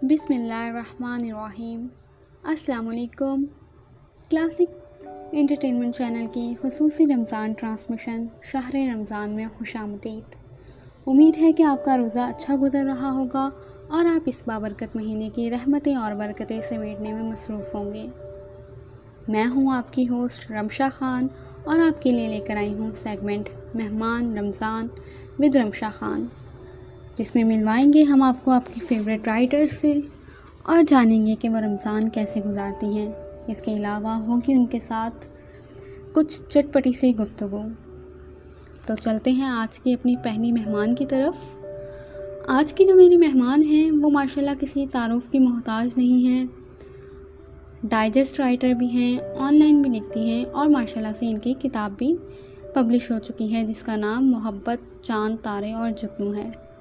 बिस्मिल्लाहिर्रहमानिर्रहीम। अस्सलाम वालेकुम। क्लासिक एंटरटेनमेंट चैनल की खुसूसी रमज़ान ट्रांसमिशन शहर रमज़ान में खुशामदीद। उम्मीद है कि आपका रोज़ा अच्छा गुजर रहा होगा और आप इस बाबरकत महीने की रहमतें और बरकतें समेटने में मसरूफ़ होंगे। मैं हूँ आपकी होस्ट रमशा ख़ान और आपके लिए लेकर आई हूँ सेगमेंट मेहमान रमज़ान विद रमशा ख़ान, जिसमें मिलवाएंगे हम आपको आपकी फ़ेवरेट राइटर्स से और जानेंगे कि वो रमज़ान कैसे गुजारती हैं। इसके अलावा होगी उनके साथ कुछ चटपटी सी गुफ्तगू। तो चलते हैं आज की अपनी पहली मेहमान की तरफ। आज की जो मेरी मेहमान हैं वो माशाल्लाह किसी तारुफ़ की मोहताज नहीं हैं, डाइजेस्ट राइटर भी हैं, ऑनलाइन भी लिखती हैं और माशाल्लाह से इनकी किताब भी पब्लिश हो चुकी है जिसका नाम मोहब्बत, चाँद, तारे और जुगनू है।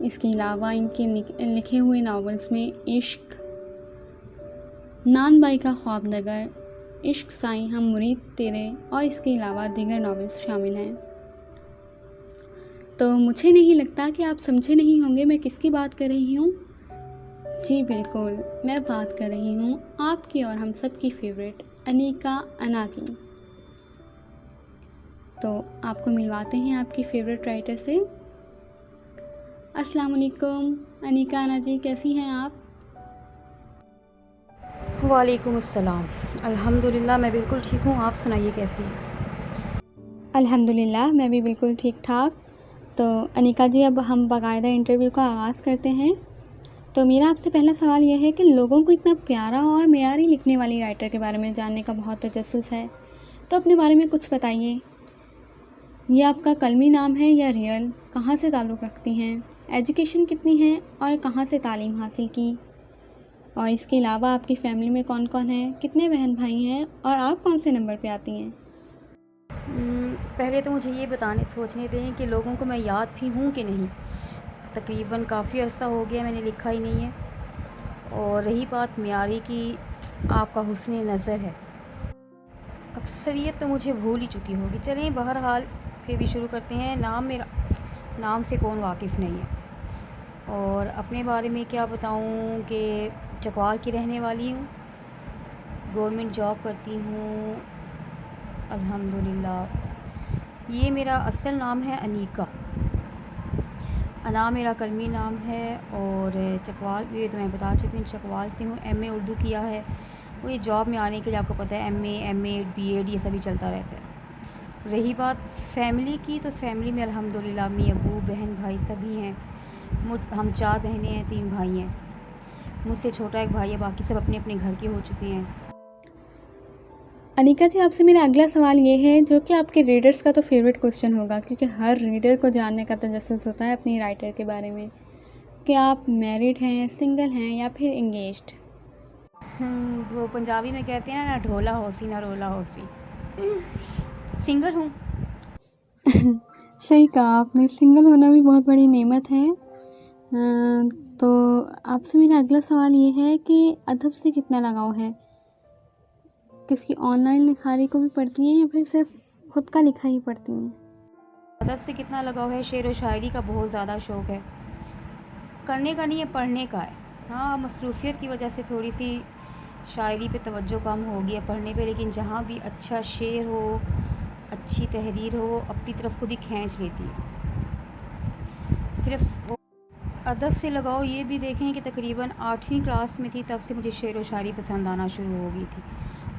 इसके अलावा इनके लिखे हुए नावल्स में इश्क, नान बाई का ख्वाब नगर, इश्क साईं हम मुरीद तेरे और इसके अलावा दीगर नावल्स शामिल हैं। तो मुझे नहीं लगता कि आप समझे नहीं होंगे मैं किसकी बात कर रही हूँ। जी बिल्कुल, मैं बात कर रही हूँ आपकी और हम सब की फेवरेट अनीका अना की। तो आपको मिलवाते हैं आपकी फ़ेवरेट राइटर से। अस्सलाम वालेकुम अनीका अना जी, कैसी हैं आप? वालेकुम अस्सलाम। अल्हम्दुलिल्लाह मैं बिल्कुल ठीक हूँ, आप सुनाइए कैसी हैं? अल्हम्दुलिल्लाह मैं भी बिल्कुल ठीक ठाक। तो अनीका जी, अब हम बाकायदा इंटरव्यू का आगाज़ करते हैं। तो मेरा आपसे पहला सवाल यह है कि लोगों को इतना प्यारा और मेयारी लिखने वाली राइटर के बारे में जानने का बहुत तजस्सुस है, तो अपने बारे में कुछ बताइए। ये आपका कलमी नाम है या रियल? कहाँ से ताल्लुक़ रखती हैं? एजुकेशन कितनी है और कहाँ से तालीम हासिल की? और इसके अलावा आपकी फ़ैमिली में कौन कौन है, कितने बहन भाई हैं और आप कौन से नंबर पे आती हैं? पहले तो मुझे ये सोचने दें कि लोगों को मैं याद भी हूँ कि नहीं। तकरीबन काफ़ी अर्सा हो गया मैंने लिखा ही नहीं है। और रही बात मेयारी की, आपका हुस्न नज़र है, अक्सरियत तो मुझे भूल ही चुकी होगी। चलिए बहरहाल फिर भी शुरू करते हैं। नाम से कौन वाकिफ़ नहीं है। और अपने बारे में क्या बताऊँ कि चकवाल की रहने वाली हूँ, गवर्नमेंट जॉब करती हूँ अल्हम्दुलिल्लाह। ये मेरा असल नाम है अनीका, अना मेरा कलमी नाम है। और चकवाल ये तो मैं बता चुकी हूँ, चकवाल से हूँ। एमए उर्दू किया है। वो ये जॉब में आने के लिए आपको पता है एमए बीएड ये सभी चलता रहता है। रही बात फैमिली की, तो फैमिली में अल्हम्दुलिल्लाह अम्मी अबू बहन भाई सभी हैं। हम 4 बहनें हैं, 3 भाई हैं। मुझसे छोटा एक भाई है, बाकी सब अपने अपने घर के हो चुके हैं। अनीका जी, आपसे मेरा अगला सवाल ये है जो कि आपके रीडर्स का तो फेवरेट क्वेश्चन होगा, क्योंकि हर रीडर को जानने का तजस्सुस होता है अपनी राइटर के बारे में कि आप मैरिड हैं, सिंगल हैं या फिर एंगेज्ड। वो पंजाबी में कहते हैं ना ढोला होसी ना रोला होसी। सिंगल हूँ। सही कहा आपने, सिंगल होना भी बहुत बड़ी नेमत है। तो आपसे मेरा अगला सवाल ये है कि अदब से कितना लगाव है? किसकी ऑनलाइन लिखाई को भी पढ़ती हैं या फिर सिर्फ खुद का लिखा ही पढ़ती हैं? अदब से कितना लगाव है? शेर व शायरी का बहुत ज़्यादा शौक़ है। करने का नहीं है, पढ़ने का है। हाँ, मसरूफ़ियत की वजह से थोड़ी सी शायरी पे तवज्जो कम हो गई है, पढ़ने पे। लेकिन जहाँ भी अच्छा शेर हो, अच्छी तहरीर हो, अपनी तरफ खुद ही खींच लेती है। सिर्फ अदब से लगाओ ये भी देखें कि तकरीबन 8वीं क्लास में थी तब से मुझे शेर व शायरी पसंद आना शुरू हो गई थी।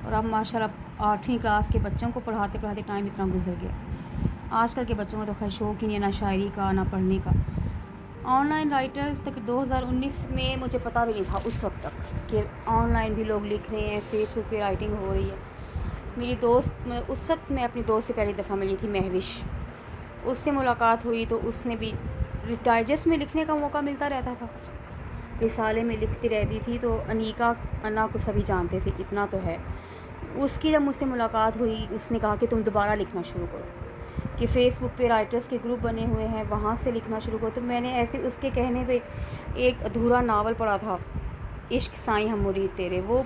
और अब माशाल्लाह 8वीं क्लास के बच्चों को पढ़ाते पढ़ाते टाइम इतना गुजर गया। आजकल के बच्चों को तो खैर शौक़ ही नहीं है, ना शायरी का ना पढ़ने का। ऑनलाइन राइटर्स तक 2019 में मुझे पता भी नहीं था उस वक्त तक कि ऑनलाइन भी लोग लिख रहे हैं, फेसबुक पे राइटिंग हो रही है। मेरी दोस्त उस वक्त मैं अपनी दोस्त से पहली दफ़ा मिली थी, महविश। उससे मुलाकात हुई तो उसने भी डाइजेस्ट में लिखने का मौका मिलता रहता था, रिसाले में लिखती रहती थी। तो अनीका अन्ना को सभी जानते थे, इतना तो है। उसकी जब मुझसे मुलाकात हुई, उसने कहा कि तुम दोबारा लिखना शुरू करो, कि फ़ेसबुक पे राइटर्स के ग्रुप बने हुए हैं, वहाँ से लिखना शुरू करो। तो मैंने ऐसे उसके कहने पे एक अधूरा नावल पढ़ा था, इश्क साईं हम मुरीद तेरे। वो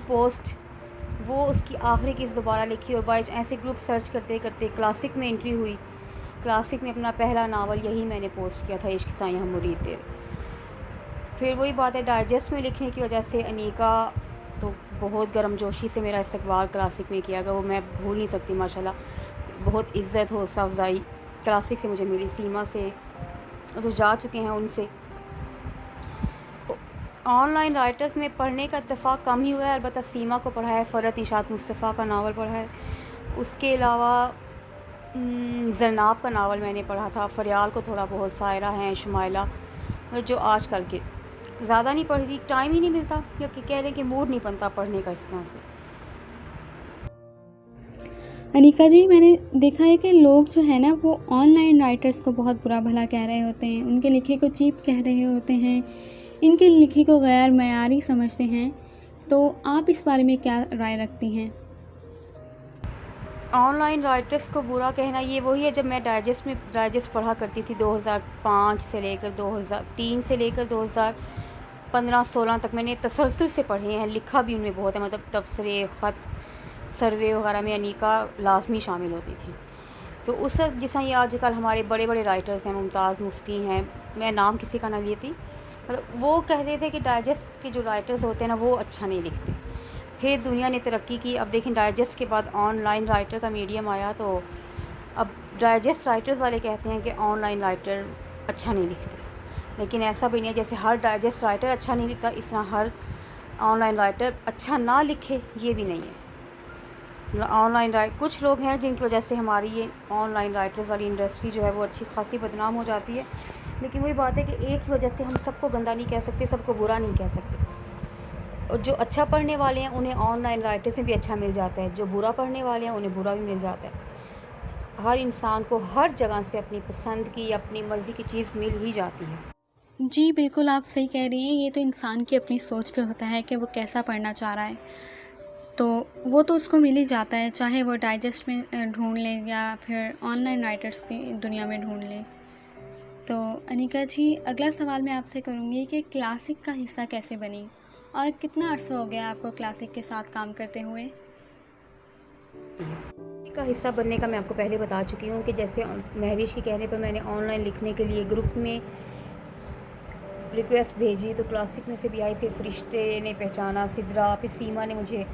उसकी आखिरी किस्त दोबारा लिखी। और बाय ऐसे ग्रुप सर्च करते करते क्लासिक में एंट्री हुई। क्लासिक में अपना पहला नावल यही मैंने पोस्ट किया था, इश्क साईं हम मुरीद तेरे। फिर वही बात है, डाइजेस्ट में लिखने की वजह से अनीका तो बहुत गर्मजोशी से मेरा इस्तकबाल क्लासिक में किया गया, वो मैं भूल नहीं सकती माशाल्लाह। बहुत इज़्ज़त हौसला अफ़ज़ाई क्लासिक से मुझे मिली, सीमा से जो जा चुके हैं उनसे। ऑनलाइन राइटर्स में पढ़ने का इत्तेफ़ाक कम ही हुआ है, अलबत्ता सीमा को पढ़ा है, फ़रहत निशात मुस्तफ़ा का नावल पढ़ा है, उसके अलावा ज़रनाब का नावल मैंने पढ़ा था, फ़रियाल को थोड़ा बहुत, सायरा हैं, शुमाइला, जो आजकल के ज़्यादा नहीं पढ़ी, टाइम ही नहीं मिलता, या कि कह लें कि मूड नहीं बनता पढ़ने का इस तरह से। अनीका जी, मैंने देखा है कि लोग जो है ना वो ऑनलाइन राइटर्स को बहुत बुरा भला कह रहे होते हैं, उनके लिखे को चीप कह रहे होते हैं, इनके लिखे को गैर मयारी समझते हैं, तो आप इस बारे में क्या राय रखती हैं? ऑनलाइन राइटर्स को बुरा कहना ये वही है, जब मैं डाइजेस्ट पढ़ा करती थी 2005 से लेकर 2003 से लेकर 2015-16 तक मैंने तसलसल से पढ़े हैं, लिखा भी उनमें बहुत है, मतलब तबसरे, ख़त, सर्वे वगैरह में अनीका लाजमी शामिल होती थी। तो उस वक्त जैसा ये आजकल हमारे बड़े बड़े राइटर्स हैं, मुमताज़ मुफ्ती हैं, मैं नाम किसी का ना लेती, मतलब वो कहते थे कि डाइजेस्ट के जो राइटर्स होते हैं ना वो अच्छा नहीं लिखते। फिर दुनिया ने तरक्की की, अब देखें डाइजेस्ट के बाद ऑनलाइन राइटर का मीडियम आया, तो अब डाइजेस्ट राइटर्स वाले कहते हैं कि ऑनलाइन राइटर अच्छा नहीं लिखते, लेकिन ऐसा भी नहीं है जैसे हर डाइजेस्ट राइटर अच्छा नहीं लिखता, इस तरह हर ऑनलाइन राइटर अच्छा ना लिखे ये भी नहीं है। कुछ लोग हैं जिनकी वजह से हमारी ये ऑनलाइन राइटर्स वाली इंडस्ट्री जो है वो अच्छी खासी बदनाम हो जाती है, लेकिन वही बात है कि एक ही वजह से हम सबको गंदा नहीं कह सकते, सबको बुरा नहीं कह सकते। और जो अच्छा पढ़ने वाले हैं उन्हें ऑनलाइन राइटर्स में भी अच्छा मिल जाता है, जो बुरा पढ़ने वाले हैं उन्हें बुरा भी मिल जाता है। हर इंसान को हर जगह से अपनी पसंद की, अपनी मर्ज़ी की चीज़ मिल ही जाती है। जी बिल्कुल, आप सही कह रही हैं, ये तो इंसान की अपनी सोच पे होता है कि वो कैसा पढ़ना चाह रहा है, तो वो तो उसको मिल ही जाता है, चाहे वो डाइजेस्ट में ढूंढ ले या फिर ऑनलाइन राइटर्स की दुनिया में ढूंढ ले। तो अनीका जी, अगला सवाल मैं आपसे करूँगी कि क्लासिक का हिस्सा कैसे बनी और कितना अर्सा हो गया आपको क्लासिक के साथ काम करते हुए? का हिस्सा बनने का मैं आपको पहले बता चुकी हूँ कि जैसे महविश के कहने पर मैंने ऑनलाइन लिखने के लिए ग्रुप में रिक्वेस्ट भेजी, तो क्लासिक में से भी आई, फिर फरिश्ते ने पहचाना, सिद्रा, फिर सीमा ने मुझे,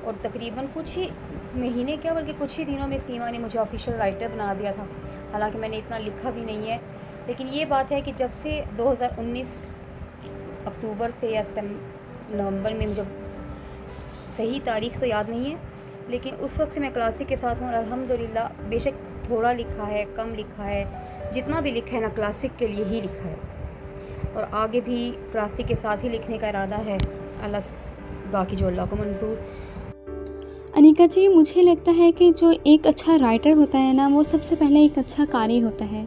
और तकरीबन कुछ ही महीने क्या बल्कि कुछ ही दिनों में सीमा ने मुझे ऑफिशियल राइटर बना दिया था। हालांकि मैंने इतना लिखा भी नहीं है, लेकिन ये बात है कि जब से 2019 अक्टूबर से या नवंबर में, मुझे सही तारीख़ तो याद नहीं है, लेकिन उस वक्त से मैं क्लासिक के साथ हूँ और अल्हम्दुलिल्लाह, बेशक थोड़ा लिखा है, कम लिखा है, जितना भी लिखा है ना क्लासिक के लिए ही लिखा है, और आगे भी क्लासिक के साथ ही लिखने का इरादा है, बाकी जो अल्लाह को मंजूर। अनीका जी, मुझे लगता है कि जो एक अच्छा राइटर होता है ना वो सबसे पहले एक अच्छा कारी होता है,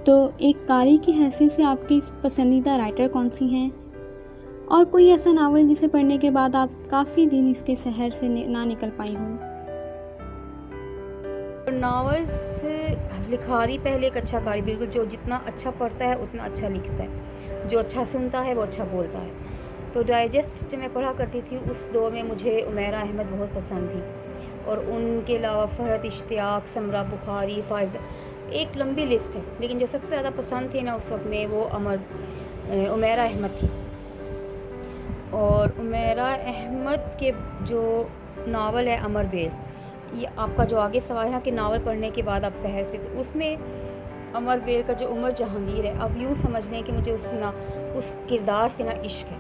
तो एक कारी की हैसियत से आपकी पसंदीदा राइटर कौन सी हैं, और कोई ऐसा नावल जिसे पढ़ने के बाद आप काफ़ी दिन इसके सहर से ना निकल पाई हों? नावल्स लिखारी पहले एक अच्छा कारी, बिल्कुल, जो जितना अच्छा पढ़ता है उतना अच्छा लिखता है, जो अच्छा सुनता है वो अच्छा बोलता है। तो डाइजेस्ट जो मैं पढ़ा करती थी उस दौर में मुझे उमैरा अहमद बहुत पसंद थी, और उनके अलावा फ़हद इश्तियाक, समरा बुखारी, फ़ाइज़ा, एक लंबी लिस्ट है, लेकिन जो सबसे ज़्यादा पसंद थी ना उस वक्त में वो उमैरा अहमद थी। और उमैरा अहमद के जो नावल है अमर बेल, ये आपका जो आगे सवाल है कि नावल पढ़ने के बाद आप सहर से, तो उसमें अमर बेल का जो उमर जहांगीर है, अब यूँ समझ लें कि मुझे उस किरदार से ना इश्क है,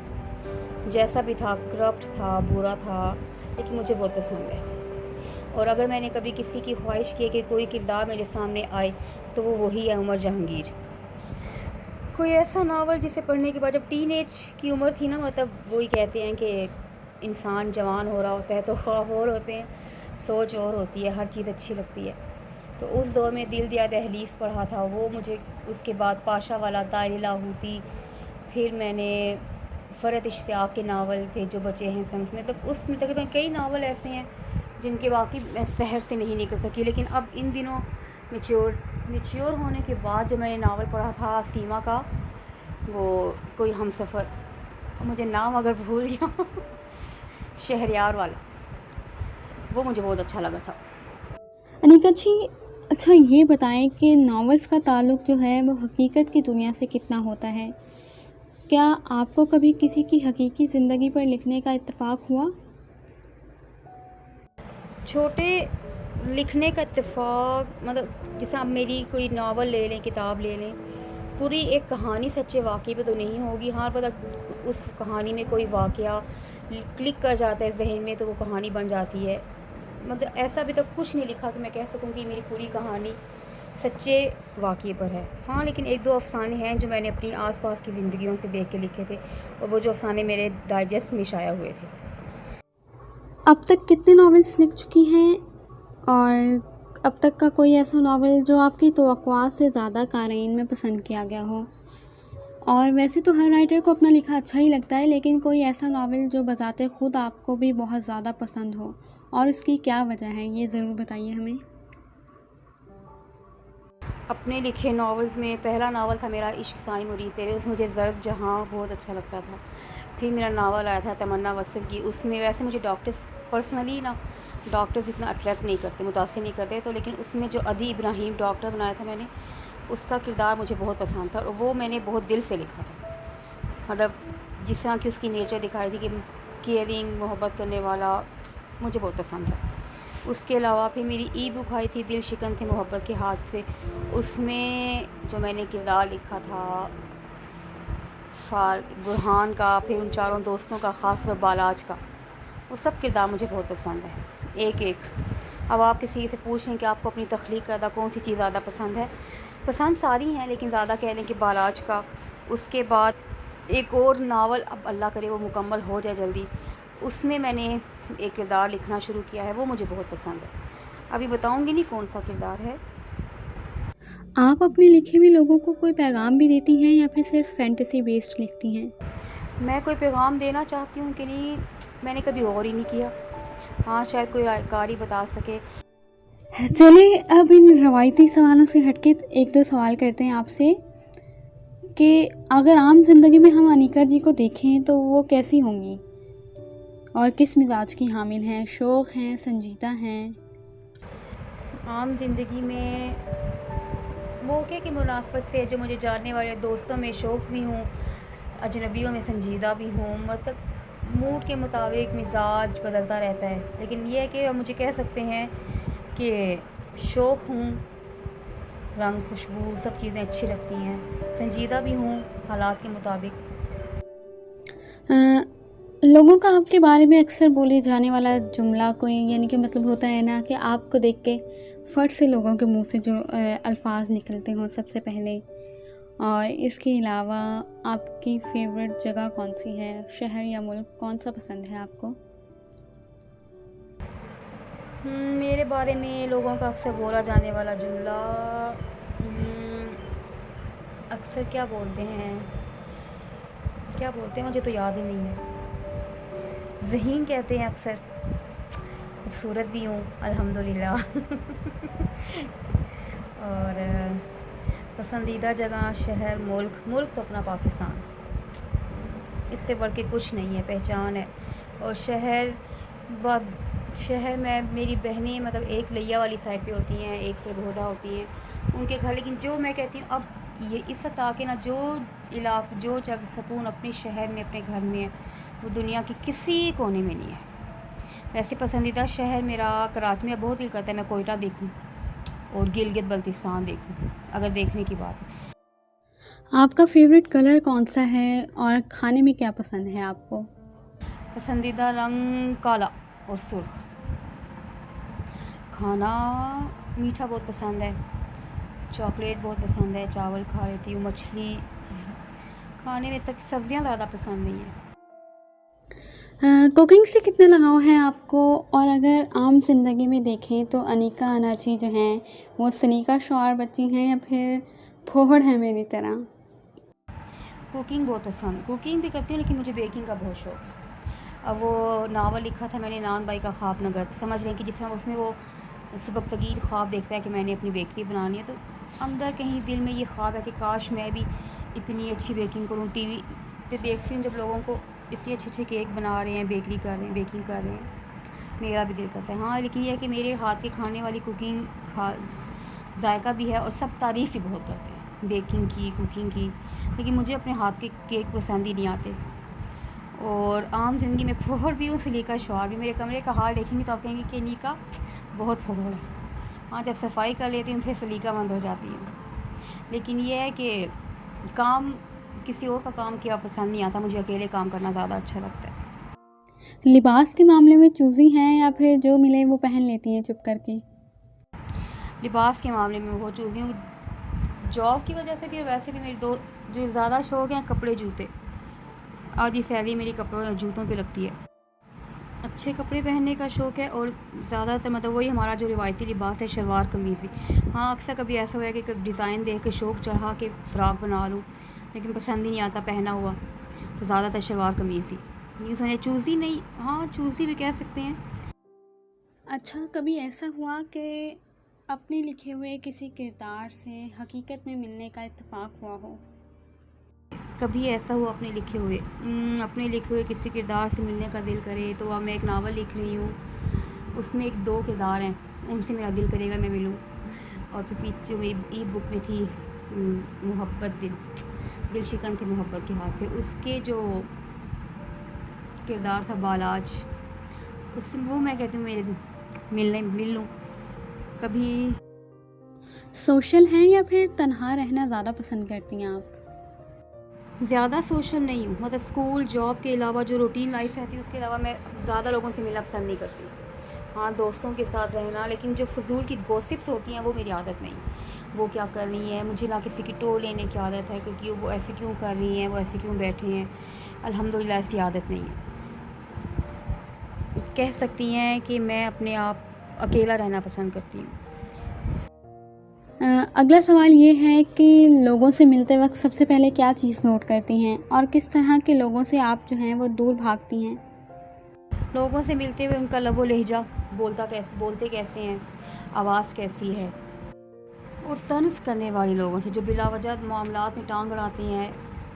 जैसा भी था, करप्ट था, बुरा था, लेकिन मुझे बहुत पसंद है। और अगर मैंने कभी किसी की ख्वाहिश की कि कोई किरदार मेरे सामने आए तो वो वही है, उमर जहांगीर। कोई ऐसा नावल जिसे पढ़ने के बाद, जब टीनेज की उम्र थी ना, मतलब वही कहते हैं कि इंसान जवान हो रहा होता है तो ख्वाब और होते हैं, सोच और होती है, हर चीज़ अच्छी लगती है। तो उस दौर में दिल दिया दहलीज़ पढ़ा था, वो मुझे, उसके बाद पाशा वाला, तारे लाहौती, फिर मैंने फ़रहत इश्तियाक के नावल थे जो बचे हैं संग से, मतलब उसमें तकरीबन कई नावल ऐसे हैं जिनके वाकई मैं सहर से नहीं निकल सकी। लेकिन अब इन दिनों मैच्योर होने के बाद जो मैंने नावल पढ़ा था सीमा का, वो कोई हमसफ़र, मुझे नाम अगर भूल गया शहरयार वाला, वो मुझे बहुत अच्छा लगा था। अनीका जी, अच्छा ये बताएं कि नावल्स का ताल्लुक़ जो है वो हकीकत की दुनिया से कितना होता है, क्या आपको कभी किसी की हकीकी ज़िंदगी पर लिखने का इत्तेफाक हुआ? छोटे लिखने का इत्तेफाक मतलब जैसे आप मेरी कोई नावल ले लें, किताब ले लें, पूरी एक कहानी सच्चे वाक़ये पे तो नहीं होगी। हाँ, मतलब उस कहानी में कोई वाक़या क्लिक कर जाता है ज़हन में तो वो कहानी बन जाती है। मतलब ऐसा अभी तक कुछ नहीं लिखा कि मैं कह सकूँ कि मेरी पूरी कहानी सच्चे वाक़ये पर है। हाँ, लेकिन 1-2 अफ़साने हैं जो मैंने अपनी आस-पास की ज़िंदगियों से देख के लिखे थे और वो जो अफ़साने मेरे डाइजेस्ट में शाया हुए थे। अब तक कितने नॉवेल्स लिख चुकी हैं और अब तक का कोई ऐसा नॉवेल जो आपकी तवक्कुआत से ज़्यादा क़ारीन में पसंद किया गया हो? और वैसे तो हर राइटर को अपना लिखा अच्छा ही लगता है, लेकिन कोई ऐसा नॉवेल जो बज़ाते ख़ुद आपको भी बहुत ज़्यादा पसंद हो और उसकी क्या वजह है, ये ज़रूर बताइए हमें। अपने लिखे नॉवेल्स में पहला नावल था मेरा इश्क साईं मुरीद तेरे, उसमें मुझे ज़र्द जहाँ बहुत अच्छा लगता था। फिर मेरा नावल आया था तमन्ना वसल की, उसमें वैसे मुझे डॉक्टर्स पर्सनली ना डॉक्टर्स इतना अट्रैक्ट नहीं करते, मुतासिर नहीं करते, तो लेकिन उसमें जो अदी इब्राहिम डॉक्टर बनाया था मैंने, उसका किरदार मुझे बहुत पसंद था और वो मैंने बहुत दिल से लिखा था। मतलब जिस तरह की उसकी नेचर दिखाई थी कि केयरिंग, मोहब्बत करने वाला, मुझे बहुत पसंद था। उसके अलावा फिर मेरी ई बुक आई थी दिल शिकन थे मोहब्बत के हाथ से, उसमें जो मैंने किरदार लिखा था बुरहान का, फिर उन चारों दोस्तों का, ख़ासकर बालाज का, वो सब किरदार मुझे बहुत पसंद है, एक-एक। अब आप किसी से पूछें कि आपको अपनी तख्लीक करदा कौन सी चीज़ ज़्यादा पसंद है, पसंद सारी हैं, लेकिन ज़्यादा कह लें कि बालाज का। उसके बाद एक और नावल, अब अल्लाह करे वो मुकम्मल हो जाए जल्दी, उसमें मैंने एक किरदार लिखना शुरू किया है, वो मुझे बहुत पसंद है। अभी बताऊँगी नहीं कौन सा किरदार है। आप अपने लिखे में लोगों को कोई पैगाम भी देती हैं या फिर सिर्फ फैंटेसी बेस्ड लिखती हैं? मैं कोई पैगाम देना चाहती हूँ कि नहीं, मैंने कभी गौर ही नहीं किया। हाँ, शायद कोई कारी बता सके। चलिए अब इन रवायती सवालों से हटके एक दो सवाल करते हैं आपसे कि अगर आम ज़िंदगी में हम अनीका जी को देखें तो वो कैसी होंगी और किस मिजाज की हामिल हैं, शौक़ हैं, संजीदा हैं? आम ज़िंदगी में मौके की मुनासबत से जो मुझे जानने वाले दोस्तों में शौक़ भी हूँ, अजनबियों में संजीदा भी हूँ, मतलब मूड के मुताबिक मिजाज बदलता रहता है, लेकिन ये है कि आप मुझे कह सकते हैं कि शौक़ हूँ, रंग खुशबू सब चीज़ें अच्छी लगती हैं, संजीदा भी हूँ हालात के मुताबिक। लोगों का आपके बारे में अक्सर बोले जाने वाला जुमला कोई यानी कि मतलब होता है ना कि आपको देख के फट से लोगों के मुंह से जो अल्फाज निकलते हों सबसे पहले, और इसके अलावा आपकी फ़ेवरेट जगह कौन सी है, शहर या मुल्क, कौन सा पसंद है आपको? मेरे बारे में लोगों का अक्सर बोला जाने वाला जुमला अक्सर क्या बोलते हैं मुझे तो याद ही नहीं है। ज़हीन कहते हैं अक्सर। खूबसूरत भी हूँ अल्हम्दुलिल्लाह। और पसंदीदा जगह, शहर, मुल्क तो अपना पाकिस्तान, इससे बढ़ के कुछ नहीं है, पहचान है। और शहर में मेरी बहनें मतलब एक लिया वाली साइड पे होती हैं, एक सरगोदा होती हैं, उनके घर। लेकिन जो मैं कहती हूँ अब ये इस वक्त आके ना, जो जगह सुकून अपने शहर में, अपने घर में है, वो दुनिया के किसी कोने में नहीं है। वैसे पसंदीदा शहर मेरा कराची में बहुत दिल करता है मैं कोयटा देखूं और गिलगित बल्तिस्तान देखूं, अगर देखने की बात है। आपका फेवरेट कलर कौन सा है और खाने में क्या पसंद है आपको? पसंदीदा रंग काला और सुर्ख। खाना मीठा बहुत पसंद है, चॉकलेट बहुत पसंद है, चावल खा लेती हूँ, मछली खाने में तक सब्ज़ियाँ ज़्यादा पसंद नहीं है। कुकिंग से कितना लगाव है आपको? और अगर आम ज़िंदगी में देखें तो अनीका अनाची जो हैं वो सनीका शौहर बच्ची हैं या फिर फोहड़ हैं मेरी तरह? कुकिंग बहुत पसंद, कुकिंग भी करती हूँ, लेकिन मुझे बेकिंग का बहुत शौक़ है। अब वो नावल लिखा था मैंने नान बाई का ख्वाब नगर, समझ लें कि जिस तरह उसमें वो सबकतगीर ख्वाब देखता है कि मैंने अपनी बेकरी बनानी है, तो अंदर कहीं दिल में ये ख्वाब है कि काश मैं भी इतनी अच्छी बेकिंग करूँ। टीवी पे देखती हूँ जब लोगों को इतने अच्छे केक बना रहे हैं, बेकरी कर रहे हैं, बेकिंग कर रहे हैं, मेरा भी दिल करता है। हाँ, लेकिन यह है कि मेरे हाथ के खाने वाली कुकिंग जायका भी है और सब तारीफ़ भी बहुत करते हैं। बेकिंग की, कुकिंग की, लेकिन मुझे अपने हाथ के केक पसंद ही नहीं आते। और आम ज़िंदगी में फ़ोहर भी हूँ, सलीका शौहर भी। मेरे कमरे का हाल देखेंगे तो आप कहेंगे कि नीका बहुत फ़ोहर है। हाँ, जब सफाई कर लेती हूँ फिर सलीका बंद हो जाती है। लेकिन ये है कि काम, किसी और का काम किया पसंद नहीं आता, मुझे अकेले काम करना ज़्यादा अच्छा लगता है। लिबास के मामले में चूज़ी हैं या फिर जो मिले वो पहन लेती हैं चुप करके? लिबास के मामले में बहुत चूज़ी हूँ, जॉब की वजह से भी और वैसे भी। मेरे दो जो ज़्यादा शौक़ हैं, कपड़े जूते। आधी सैलरी मेरी कपड़ों या जूतों पे लगती है। अच्छे कपड़े पहनने का शौक़ है और ज़्यादातर मतलब वही हमारा जो रिवायती लिबास है, शलवार कमीज़ ही। हाँ, अक्सर कभी ऐसा हुआ है कि कभी डिज़ाइन देख के शौक़ चढ़ा के फ़्रॉक बना लूँ, लेकिन पसंद ही नहीं आता पहना हुआ, तो ज़्यादातर शलवार कमीज़ ही। ये समझे चूज़ी नहीं, हाँ चूज़ी भी कह सकते हैं। अच्छा, कभी ऐसा हुआ कि अपने लिखे हुए किसी किरदार से हकीकत में मिलने का इत्तेफाक हुआ हो? कभी ऐसा हुआ अपने लिखे हुए किसी किरदार से मिलने का दिल करे, तो अब मैं एक नावल लिख रही हूँ, उसमें 2 किरदार हैं, उनसे मेरा दिल करेगा मैं मिलूँ। और फिर पीछे मेरी ई बुक में थी मोहब्बत, दिल शिकन थी मोहब्बत के हाथ से, उसके जो किरदार था बालाज, उससे वो मैं कहती हूँ मिल लूँ कभी। सोशल हैं या फिर तन्हा रहना ज़्यादा पसंद करती हैं आप? ज़्यादा सोशल नहीं हूँ, मतलब स्कूल जॉब के अलावा जो रूटीन लाइफ रहती है उसके अलावा मैं ज़्यादा लोगों से मिलना पसंद नहीं करती। हाँ, दोस्तों के साथ रहना, लेकिन जो फ़ुज़ूल की गॉसिप्स होती हैं वो मेरी आदत नहीं है। वो क्या कर रही हैं, मुझे ना किसी की टोल लेने की आदत है, क्योंकि वो ऐसे क्यों कर रही हैं, वो ऐसे क्यों बैठे हैं, अल्हम्दुलिल्लाह ऐसी आदत नहीं है। कह सकती हैं कि मैं अपने आप अकेला रहना पसंद करती हूँ। अगला सवाल ये है कि लोगों से मिलते वक्त सबसे पहले क्या चीज़ नोट करती हैं और किस तरह के लोगों से आप जो हैं वो दूर भागती हैं? लोगों से मिलते हुए उनका लबो लहजा, बोलते कैसे हैं, आवाज़ कैसी है, और तंज़ करने वाले लोगों से जो बिलावजह मामलात में टांग अड़ाते हैं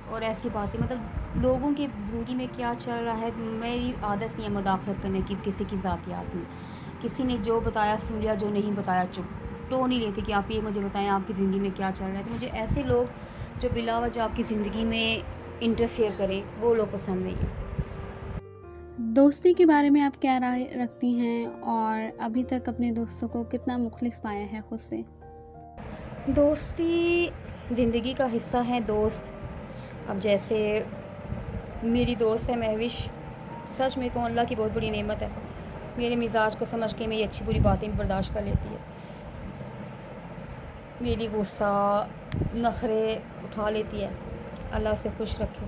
और ऐसी बातें, मतलब लोगों की ज़िंदगी में क्या चल रहा है, मेरी आदत नहीं है मुदाखलत करने की किसी की ज़ातियात में। किसी ने जो बताया सुन लिया, जो नहीं बताया चुप। टोन नहीं लेती कि आप ये मुझे बताएं आपकी ज़िंदगी में क्या चल रहा है। तो मुझे ऐसे लोग जो बिलावजह आपकी ज़िंदगी में इंटरफेयर करें, वो लोग पसंद नहीं है। दोस्ती के बारे में आप क्या राय रखती हैं और अभी तक अपने दोस्तों को कितना मुखलिस पाया है खुद से? दोस्ती ज़िंदगी का हिस्सा है दोस्त। अब जैसे मेरी दोस्त है महविश, सच में को अल्लाह की बहुत बड़ी नेमत है। मेरे मिजाज को समझ के मेरी अच्छी बुरी बातें भी बर्दाश्त कर लेती है, मेरी गुस्सा नखरे उठा लेती है, अल्लाह उसे खुश रखे।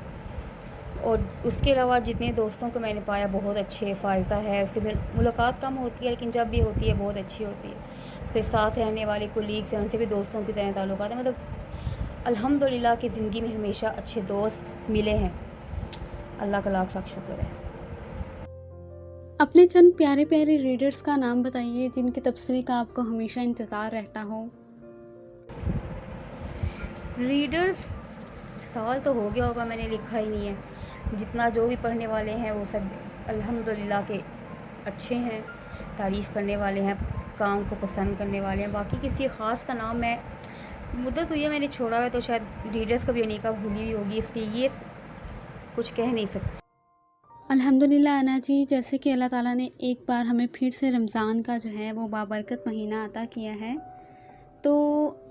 और उसके अलावा जितने दोस्तों को मैंने पाया बहुत अच्छे, फ़ायज़ा है, उससे मुलाकात कम होती है लेकिन जब भी होती है बहुत अच्छी होती है। फिर साथ रहने वाले कोलीग्स हैं, उनसे भी दोस्तों की तरह ताल्लुकात है। मतलब अल्हम्दुलिल्लाह कि ज़िंदगी में हमेशा अच्छे दोस्त मिले हैं, अल्लाह का लाख लाख शुक्र है। अपने चंद प्यारे प्यारे रीडर्स का नाम बताइए जिनके तबसरे का आपको हमेशा इंतज़ार रहता हो। रीडर्स साल तो हो गया होगा, मैंने लिखा ही नहीं है। जितना जो भी पढ़ने वाले हैं वो सब अल्हम्दुलिल्लाह के अच्छे हैं, तारीफ़ करने वाले हैं, काम को पसंद करने वाले हैं। बाकी किसी ख़ास का नाम मैं मुद्दत हुई है मैंने छोड़ा है, तो शायद रीडर्स को भी अनीका भूली हुई होगी, इसलिए ये कुछ कह नहीं सकती। अल्हम्दुलिल्लाह अना जी, जैसे कि अल्लाह ताला ने एक बार हमें फिर से रमज़ान का जो है वो बाबरकत महीना अता किया है, तो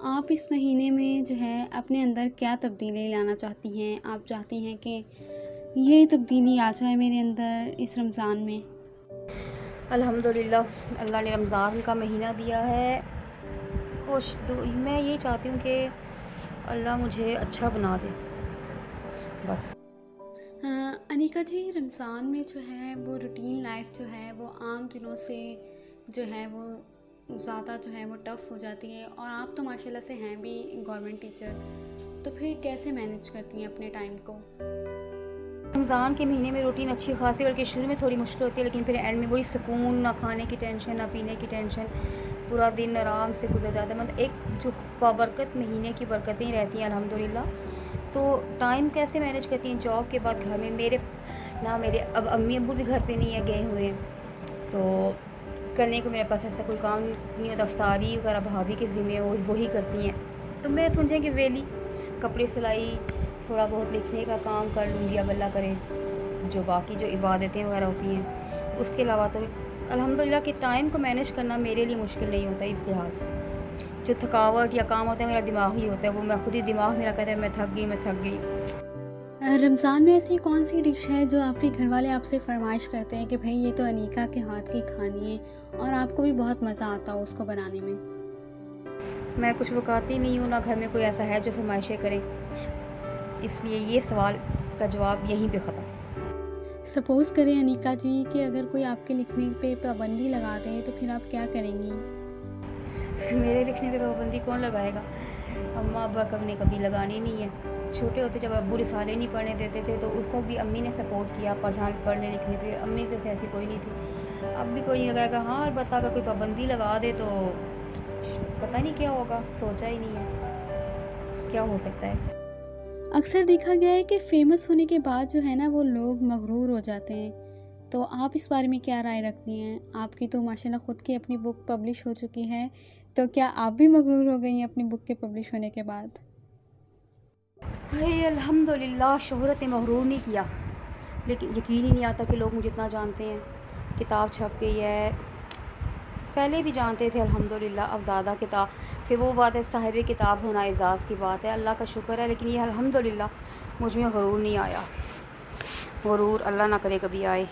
आप इस महीने में जो है अपने अंदर क्या तब्दीली लाना चाहती हैं? आप चाहती हैं कि ये तब्दीली आ जाए मेरे अंदर इस रमज़ान में? अल्हम्दुलिल्लाह अल्लाह ने रमज़ान का महीना दिया है, मैं ये चाहती हूँ कि अल्लाह मुझे अच्छा बना दे, बस। अनीका जी, रमज़ान में जो है वो रूटीन लाइफ जो है वो आम दिनों से जो है वो ज़्यादा जो है वो टफ़ हो जाती है, और आप तो माशाल्लाह से हैं भी गवर्नमेंट टीचर, तो फिर कैसे मैनेज करती हैं अपने टाइम को? रमज़ान के महीने में रूटीन अच्छी खासी, बल्कि शुरू में थोड़ी मुश्किल होती है, लेकिन फिर एंड में वही सुकून, ना खाने की टेंशन ना पीने की टेंशन, पूरा दिन आराम से गुजर जाता है। मतलब एक जो बाबरकत महीने की बरकतें रहती हैं अल्हम्दुलिल्लाह। तो टाइम कैसे मैनेज करती हैं? जॉब के बाद घर में मेरे अब अम्मी अब्बू भी घर पे नहीं है, गए हुए हैं, तो करने को मेरे पास ऐसा कोई काम नहीं होता। अफ्तारी वगैरह भाभी के ज़िम्मे वही करती हैं, तो मैं समझें कि वेली कपड़े सिलाई, थोड़ा बहुत लिखने का काम कर लूँगी अब अल्लाह करे, जो बाकी जो इबादतें वगैरह होती हैं। उसके अलावा तो अल्हम्दुलिल्लाह कि टाइम को मैनेज करना मेरे लिए मुश्किल नहीं होता। इस लिहाज से जो थकावट या काम होता है मेरा दिमाग ही होता है, वो मैं खुद ही, दिमाग मेरा कहता है मैं थक गई, मैं थक गई। रमज़ान में ऐसी कौन सी डिश है जो आपके घर वाले आपसे फरमाइश करते हैं कि भाई ये तो अनीका के हाथ की खानी है, और आपको भी बहुत मज़ा आता हो उसको बनाने में? मैं कुछ पकाती नहीं हूँ, ना घर में कोई ऐसा है जो फरमाइशें करें, इसलिए ये सवाल का जवाब यहीं पे ख़त्म। सपोज़ करें अनीका जी कि अगर कोई आपके लिखने पे पाबंदी लगा दे तो फिर आप क्या करेंगी? मेरे लिखने पे पाबंदी कौन लगाएगा? अम्मा अब्बा कभी ने कभी लगानी नहीं है। छोटे होते जब अब्बू रिसाले नहीं पढ़ने देते थे तो उस वक्त भी अम्मी ने सपोर्ट किया पढ़ने लिखने पे। अम्मी तो ऐसी कोई नहीं थी, अब भी कोई नहीं लगाएगा। हाँ, और बता अगर कोई पाबंदी लगा दे तो पता नहीं क्या होगा, सोचा ही नहीं है क्या हो सकता है। अक्सर देखा गया है कि फेमस होने के बाद जो है ना वो लोग मगरूर हो जाते हैं, तो आप इस बारे में क्या राय रखती हैं? आपकी तो माशाल्लाह ख़ुद की अपनी बुक पब्लिश हो चुकी है, तो क्या आप भी मगरूर हो गई हैं अपनी बुक के पब्लिश होने के बाद? हाय अल्हम्दुलिल्लाह, शोहरत ने मगरूर नहीं किया, लेकिन यकीन ही नहीं आता कि लोग मुझे इतना जानते हैं। किताब छप गई है, पहले भी जानते थे अल्हम्दुलिल्लाह, अब ज़्यादा किताब। फिर वो बात है साहिब किताब होना एज़ाज़ की बात है, अल्लाह का शुक्र है। लेकिन ये अल्हम्दुलिल्लाह मुझ में गरूर नहीं आया, गरूर अल्लाह ना करे कभी आए।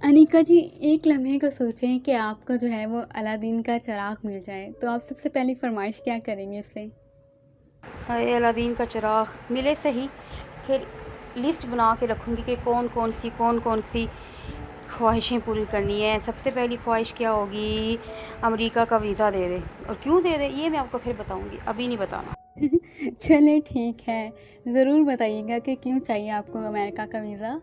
अनीका जी, एक लम्हे को सोचें कि आपको जो है वो अलादीन का चिराग मिल जाए, तो आप सबसे पहली फरमाइश क्या करेंगे उससे? हाय अलादीन का चिराग मिले सही, फिर लिस्ट बना के रखूँगी कि कौन कौन सी ख्वाहिशें पूरी करनी है। सबसे पहली ख्वाहिश क्या होगी, अमेरिका का वीज़ा दे दे। और क्यों दे दे ये मैं आपको फिर बताऊँगी, अभी नहीं बताना। चलिए ठीक है, ज़रूर बताइएगा कि क्यों चाहिए आपको अमेरिका का वीज़ा।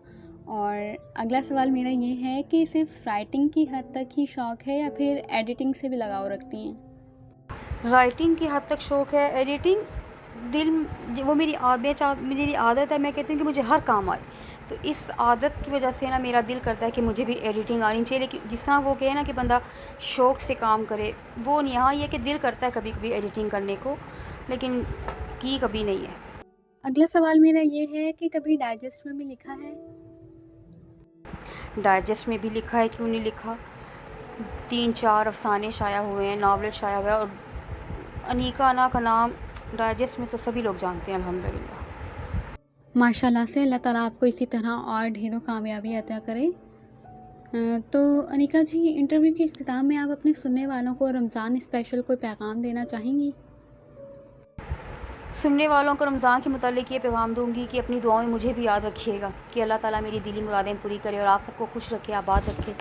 और अगला सवाल मेरा ये है कि सिर्फ राइटिंग की हद तक ही शौक़ है या फिर एडिटिंग से भी लगाव रखती हैं? राइटिंग की हद तक शौक़ है, एडिटिंग दिल वो मेरी आदत है। मैं कहती हूँ कि मुझे हर काम आए, तो इस आदत की वजह से ना मेरा दिल करता है कि मुझे भी एडिटिंग आनी चाहिए। लेकिन जिस तरह वो कहे ना कि बंदा शौक़ से काम करे, वो नहीं। हाँ, ये कि दिल करता है कभी कभी एडिटिंग करने को, लेकिन की कभी नहीं है। अगला सवाल मेरा ये है कि कभी डाइजेस्ट में भी लिखा है? डाइजेस्ट में भी लिखा है, क्यों नहीं लिखा। 3-4 अफसाने शाया हुए हैं, नावलेट शाया हुआ है, और अनीका अना का नाम डाइजेस्ट में तो सभी लोग जानते हैं अल्हम्दुलिल्लाह। माशाल्लाह से अल्लाह ताला आपको इसी तरह और ढेरों कामयाबी अता करे। तो अनीका जी, इंटरव्यू के इख्तिताम में आप अपने सुनने वालों को रमज़ान स्पेशल कोई पैगाम देना चाहेंगी? सुनने वालों को रमज़ान के मुतालिक ये पैगाम दूंगी कि अपनी दुआओं में मुझे भी याद रखिएगा कि अल्लाह ताला मेरी दिली मुरादें पूरी करे और आप सबको खुश रखे, आबाद रखे।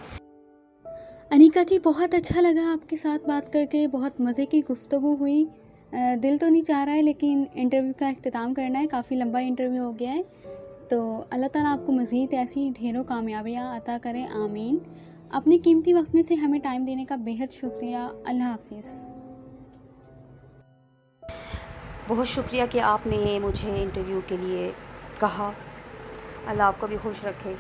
अनीका जी, बहुत अच्छा लगा आपके साथ बात करके, बहुत मज़े की गुफ्तगू हुई। दिल तो नहीं चाह रहा है लेकिन इंटरव्यू का इख्तिताम करना है, काफ़ी लंबा इंटरव्यू हो गया है। तो अल्लाह ताला आपको मज़ीद ऐसी ढेरों कामयाबियाँ अता करें, आमीन। अपने कीमती वक्त में से हमें टाइम देने का बेहद शुक्रिया। अल्लाह हाफिज़। बहुत शुक्रिया कि आपने मुझे इंटरव्यू के लिए कहा। अल्लाह आपको भी खुश रखे।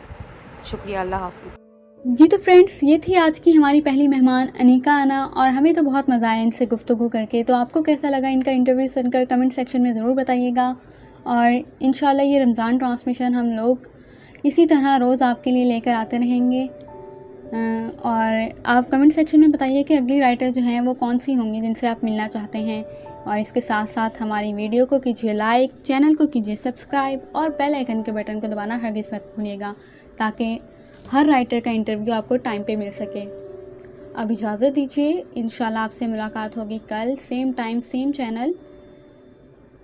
शुक्रिया, अल्लाह हाफिज़। जी तो फ्रेंड्स, ये थी आज की हमारी पहली मेहमान अनीका अना, और हमें तो बहुत मज़ा आया इनसे गुफ्तगू करके। तो आपको कैसा लगा इनका इंटरव्यू सुनकर कमेंट सेक्शन में ज़रूर बताइएगा। और इंशाल्लाह ये रमज़ान ट्रांसमिशन हम लोग इसी तरह रोज़ आपके लिए लेकर आते रहेंगे। और आप कमेंट सेक्शन में बताइए कि अगली राइटर जो हैं वो कौन सी होंगी जिनसे आप मिलना चाहते हैं। और इसके साथ साथ हमारी वीडियो को कीजिए लाइक, चैनल को कीजिए सब्सक्राइब, और बेल आइकन के बटन को दबाना हरगिज़ मत भूलिएगा, ताकि हर राइटर का इंटरव्यू आपको टाइम पे मिल सके। अब इजाज़त दीजिए, इंशाल्लाह आपसे मुलाकात होगी कल, सेम टाइम सेम चैनल।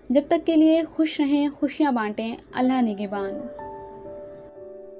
जब तक के लिए खुश रहें, खुशियाँ बांटें। अल्लाह निगहबान।